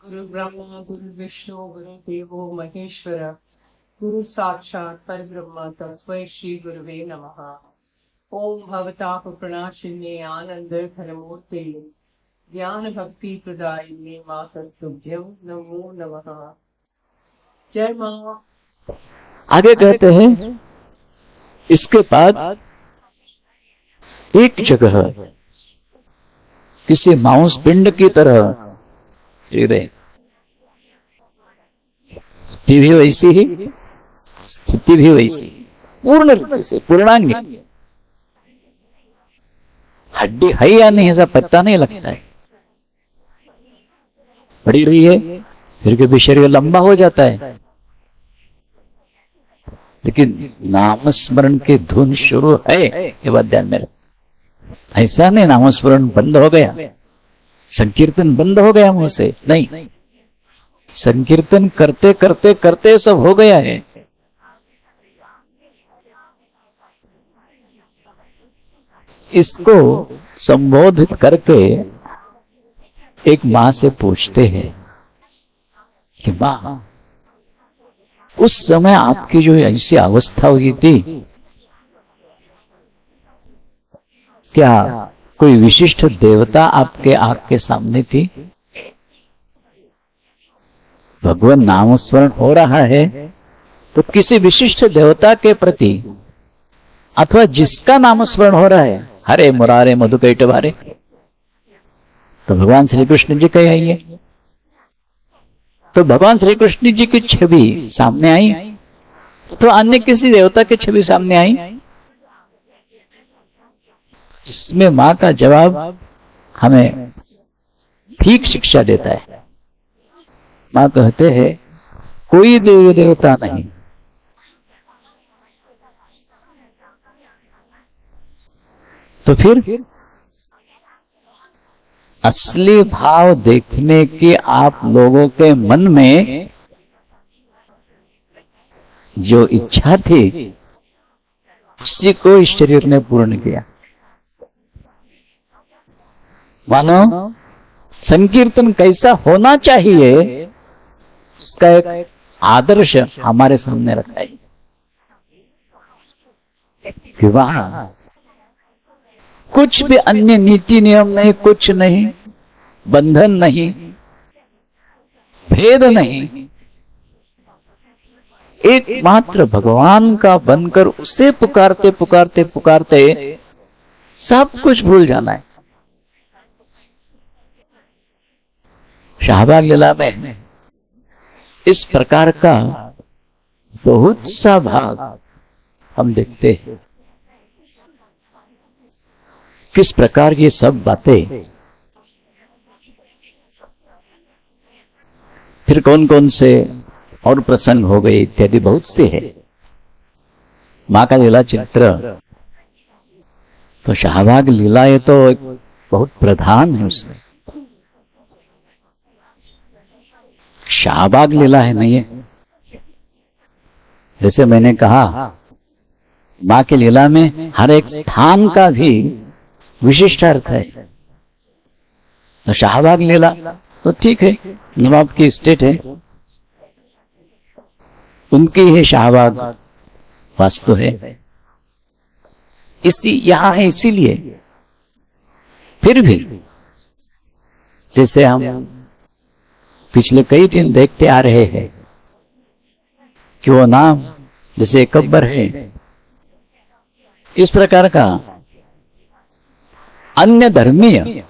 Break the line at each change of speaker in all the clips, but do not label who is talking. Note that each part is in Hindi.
गुरु ब्रह्मा गुरु विष्णु गुरु देवो महेश्वर गुरु साक्षात् परब्रह्म तस्मै श्री गुरुवे नमः। ओम भवताप प्रणाशिन्ये आनंद घनमूर्ते ज्ञान भक्ति प्रदायिने मातस्तुभ्यं नमो नमः। जय मां।
आगे कहते हैं इसके बाद एक जगह किसी मांस पिंड की तरह हृदय भी वैसी ही, स्थिति भी वैसी, पूर्ण रूप से पूर्णांग। हड्डी है या नहीं ऐसा पता नहीं लगता है, बड़ी हुई है फिर कभी शरीर लंबा हो जाता है, लेकिन नाम स्मरण की धुन शुरू है ये बात ध्यान में रख। ऐसा नहीं नामस्मरण बंद हो गया, संकीर्तन बंद हो गया मुंह से, नहीं, संकीर्तन करते करते करते सब हो गया है। इसको संबोधित करके एक मां से पूछते हैं कि मां, उस समय आपकी जो ऐसी अवस्था हुई थी, क्या कोई विशिष्ट देवता आपके आंख के सामने थी? भगवान नामस्मरण हो रहा है तो किसी विशिष्ट देवता के प्रति अथवा जिसका नामस्मरण हो रहा है, हरे मुरारे मधुकैटभारे, तो भगवान श्री कृष्ण जी कहे आइए, तो भगवान श्री कृष्ण जी की छवि सामने आई तो अन्य किसी देवता की छवि सामने आई? इसमें मां का जवाब हमें ठीक शिक्षा देता है। मां कहते हैं कोई देवी देवता नहीं, तो फिर असली भाव देखने की आप लोगों के मन में जो इच्छा थी उसी को इस शरीर ने पूर्ण किया। मानो संकीर्तन कैसा होना चाहिए उसका एक आदर्श हमारे सामने रखा है कि वहां कुछ भी अन्य नीति नियम नहीं, कुछ नहीं, बंधन नहीं, भेद नहीं, एकमात्र भगवान का बनकर उसे पुकारते पुकारते पुकारते सब कुछ भूल जाना है। शाहबाग लीला में इस प्रकार का बहुत सा भाग हम देखते हैं। किस प्रकार ये सब बातें, फिर कौन कौन से और प्रसंग हो गए इत्यादि बहुत से है। मां का लीला चित्र तो शाहबाग लीला ये तो एक बहुत प्रधान है, उसमें शाहबाग लीला है नहीं है। जैसे मैंने कहा मां की लीला में हर एक स्थान का भी विशिष्ट अर्थ है, तो शाहबाग लीला तो ठीक है, नवाब की स्टेट है, उनकी ही शाहबाग वास्तु है, इसी यहां है इसीलिए। फिर भी जैसे हम पिछले कई दिन देखते आ रहे हैं कि वो नाम जैसे कब्बर है, इस प्रकार का अन्य धर्मीय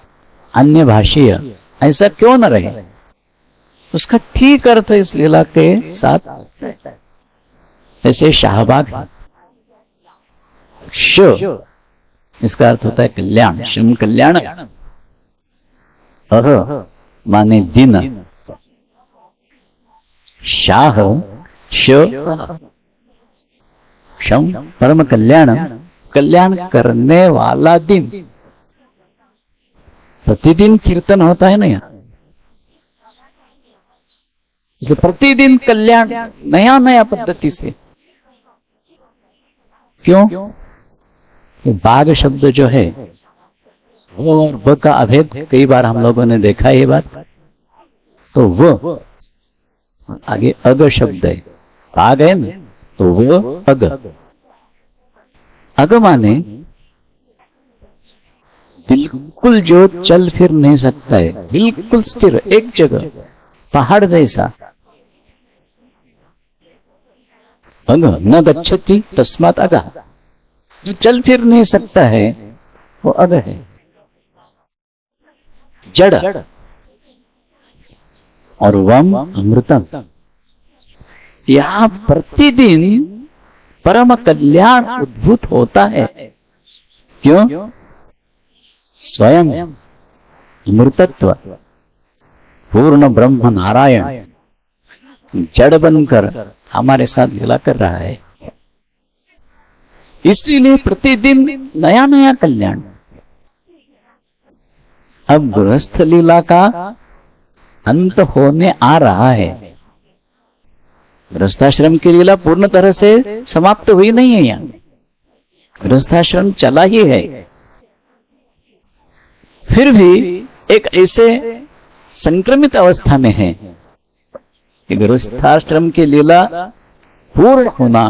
अन्य भाषीय ऐसा क्यों न रहे, उसका ठीक अर्थ इस लीला के साथ। ऐसे शाहबाग श इसका अर्थ होता है कल्याण, शिव कल्याण, माने दिन, शाह शम परम कल्याण, कल्याण करने वाला दिन। प्रतिदिन कीर्तन होता है ना यहाँ, प्रतिदिन कल्याण नया नया पद्धति से। क्यों? ये बाघ शब्द जो है वो और ब का अभेद कई बार हम लोगों ने देखा ये बात। तो वो आगे अग शब्द है, आ गए ना, तो वो अग। अग माने बिल्कुल जो चल फिर नहीं सकता है, बिल्कुल स्थिर एक जगह, पहाड़ जैसा। अग न गच्छति तस्मात् अगः, जो चल फिर नहीं सकता है वो अग है। जड़ और वम अमृतम, यहां प्रतिदिन परम कल्याण उद्भूत होता है। क्यों? स्वयं अमृतत्व पूर्ण ब्रह्म नारायण जड़ बनकर हमारे साथ लीला कर रहा है, इसीलिए प्रतिदिन नया नया कल्याण। अब गृहस्थ लीला का अंत होने आ रहा है। गृहस्थाश्रम की लीला पूर्ण तरह से समाप्त हुई नहीं है, यहाँ गृहस्थाश्रम चला ही है। फिर भी एक ऐसे संक्रमित अवस्था में है कि गृहस्थाश्रम की लीला पूर्ण होना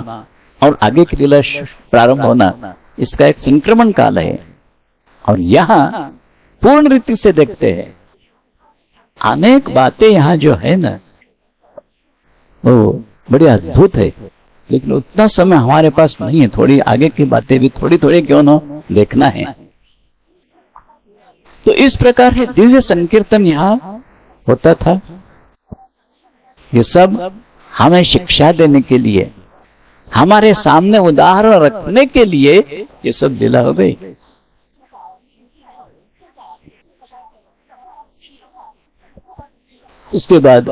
और आगे की लीला प्रारंभ होना, इसका एक संक्रमण काल है। और यहां पूर्ण रीति से देखते हैं, अनेक बातें यहां जो है ना वो बड़ी अद्भुत है, लेकिन उतना समय हमारे पास नहीं है। थोड़ी आगे की बातें भी थोड़ी थोड़ी क्यों न देखना है। तो इस प्रकार के दिव्य संकीर्तन यहां होता था। ये सब हमें शिक्षा देने के लिए, हमारे सामने उदाहरण रखने के लिए ये सब लीला हो गई। उसके बाद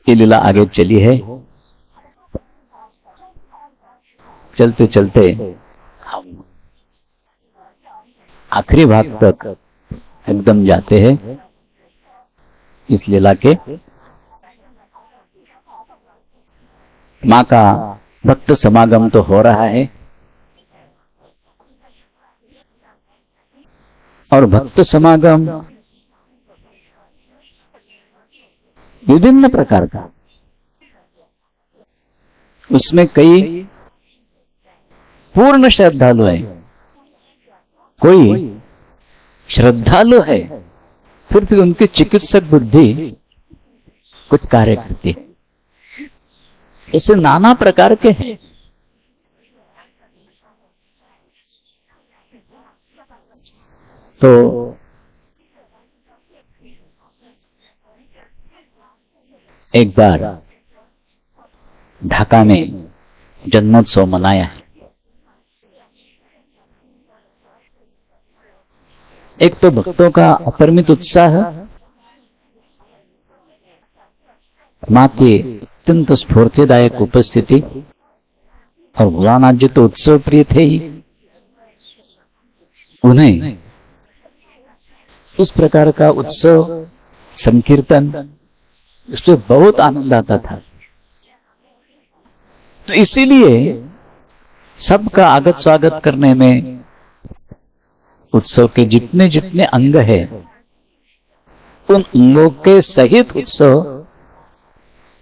ये लीला आगे चली है। चलते चलते हम आखिरी भाग तक एकदम जाते हैं इस लीला के। मां का भक्त समागम तो हो रहा है, और भक्त समागम विभिन्न प्रकार का, उसमें कई पूर्ण श्रद्धालु है, कोई श्रद्धालु है फिर भी उनकी चिकित्सक बुद्धि कुछ कार्य करती है। ऐसे नाना प्रकार के हैं। तो एक बार ढाका में जन्मोत्सव मनाया है। एक तो भक्तों का अपरिमित उत्साह, मां की अत्यंत स्फूर्तिदायक उपस्थिति, और भोलानाथ जी तो उत्सव प्रिय थे ही। उन्हें इस प्रकार का उत्सव संकीर्तन, इससे बहुत आनंद आता था। तो इसीलिए सबका आगत स्वागत करने में उत्सव के जितने जितने अंग है, उन अंगों के सहित उत्सव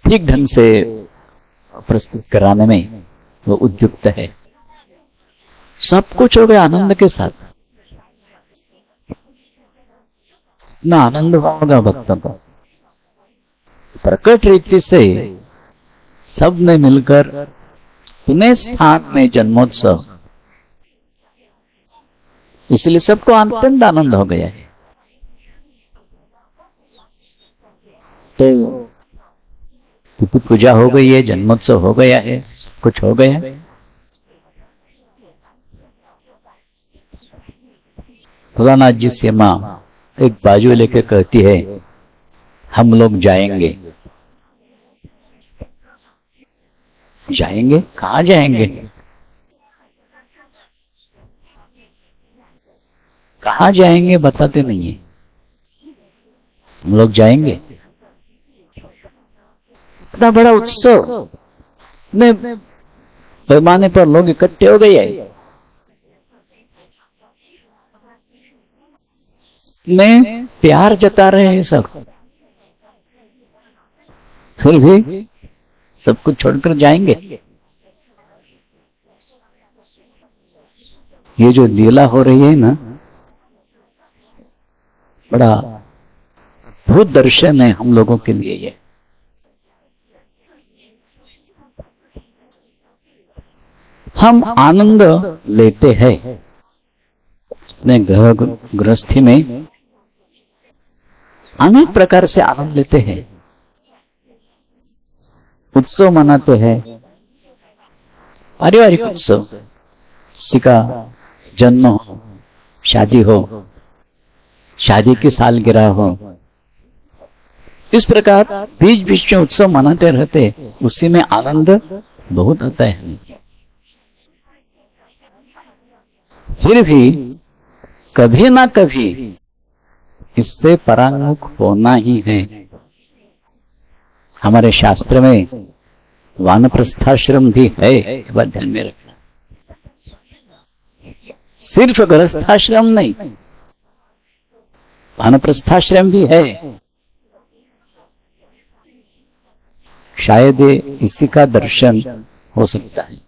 ठीक ढंग से प्रस्तुत कराने में वो उद्युक्त है। सब कुछ हो गया आनंद के साथ। इतना आनंद होगा भक्तों का। प्रकट रीति से सब ने मिलकर पुणे स्थान में जन्मोत्सव, इसलिए सबको अत्यंत आनंद हो गया है। तो तिथि पूजा हो गई है, जन्मोत्सव हो गया है, सब कुछ हो गया है। भोलानाथ जी से मां एक बाजू लेकर कहती है, हम लोग जाएंगे। जाएंगे? कहां जाएंगे? कहां जाएंगे बताते नहीं है। हम लोग जाएंगे। इतना बड़ा उत्सव में पैमाने पर लोग इकट्ठे हो गए हैं। में प्यार जता रहे हैं सब। फिर भी सब कुछ छोड़कर जाएंगे। ये जो लीला हो रही है ना, बड़ा अद्भुत दर्शन है हम लोगों के लिए। ये हम आनंद लेते हैं अपने गृहस्थी में, अनेक प्रकार से आनंद लेते हैं। उत्सव मनाते हैं, पारिवारिक उत्सव, किसी का जन्म हो, शादी हो, शादी की सालगिरह हो, इस प्रकार बीच बीच में उत्सव मनाते रहते, उसी में आनंद बहुत आता है। फिर भी कभी ना कभी इससे परांगमुख होना ही है। हमारे शास्त्र में वानप्रस्थाश्रम भी है, ये बात ध्यान में रखना। सिर्फ गृहस्थाश्रम नहीं, वानप्रस्थाश्रम भी है। शायद इसी का दर्शन हो सकता है।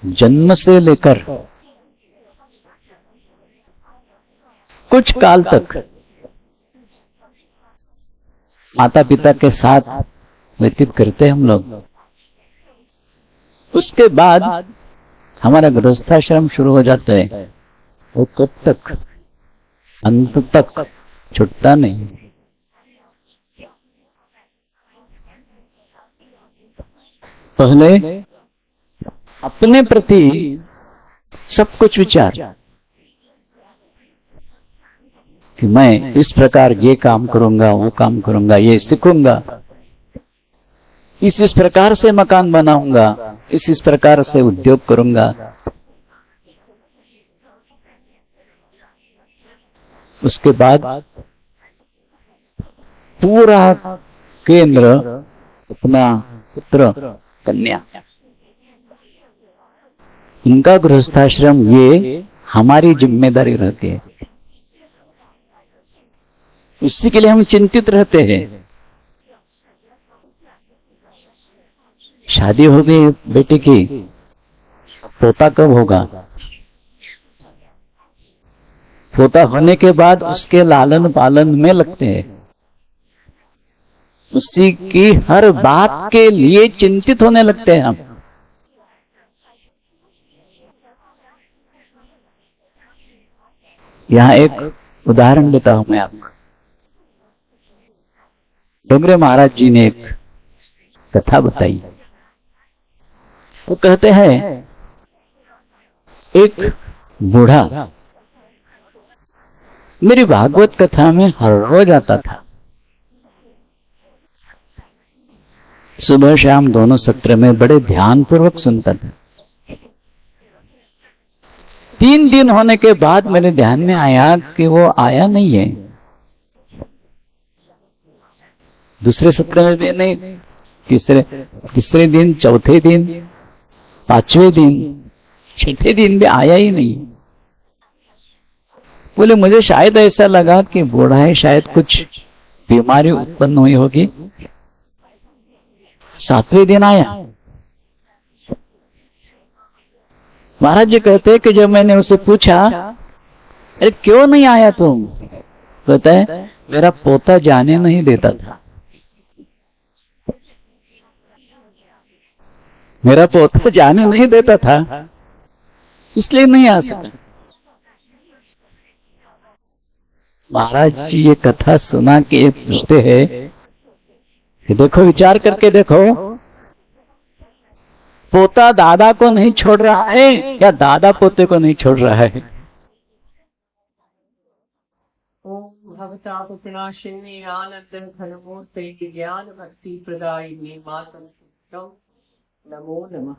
जन्म से लेकर कुछ काल तक माता पिता के साथ व्यतीत करते हैं हम लोग। उसके बाद हमारा गृहस्थाश्रम शुरू हो जाता है। वो कब तक? अंत तक छुटता नहीं। पहले अपने प्रति सब कुछ विचार कि मैं इस प्रकार ये काम करूंगा, वो काम करूंगा, ये सीखूंगा, इस प्रकार से मकान बनाऊंगा, इस प्रकार से उद्योग करूंगा। उसके बाद पूरा केंद्र अपना पुत्र कन्या, इनका गृहस्थाश्रम, ये हमारी जिम्मेदारी रहती है। इसी के लिए हम चिंतित रहते हैं। शादी हो गई बेटे की, पोता कब होगा? पोता होने के बाद उसके लालन पालन में लगते हैं। उसी की हर बात के लिए चिंतित होने लगते हैं हम। यहां एक उदाहरण देता हूं मैं आपको। डोंगरे महाराज जी ने एक कथा बताई। वो कहते हैं एक बूढ़ा मेरी भागवत कथा में हर रोज आता था। सुबह शाम दोनों सत्र में बड़े ध्यान पूर्वक सुनता था। 3 दिन होने के बाद मेरे ध्यान में आया कि वो आया नहीं है। दूसरे सत्र में भी नहीं, तीसरे दिन, चौथे दिन, 5वें दिन, 6ठे दिन भी आया ही नहीं। बोले मुझे शायद ऐसा लगा कि बूढ़ा है, शायद कुछ बीमारी उत्पन्न हुई होगी। 7वें दिन आया। महाराज जी कहते हैं कि जब मैंने उसे पूछा, अरे क्यों नहीं आया तुम? कहता है मेरा पोता जाने नहीं देता था। मेरा पोता जाने नहीं देता था, इसलिए नहीं आ सका। महाराज जी ये कथा सुना के ये पूछते हैं कि देखो, विचार करके देखो, पोता दादा को नहीं छोड़ रहा है या दादा पोते को नहीं छोड़ रहा है?
ओम भवताप प्रणाशिनी आनंद घनमूर्ते ज्ञान भक्ति प्रदायिनी मातम नमो नमः।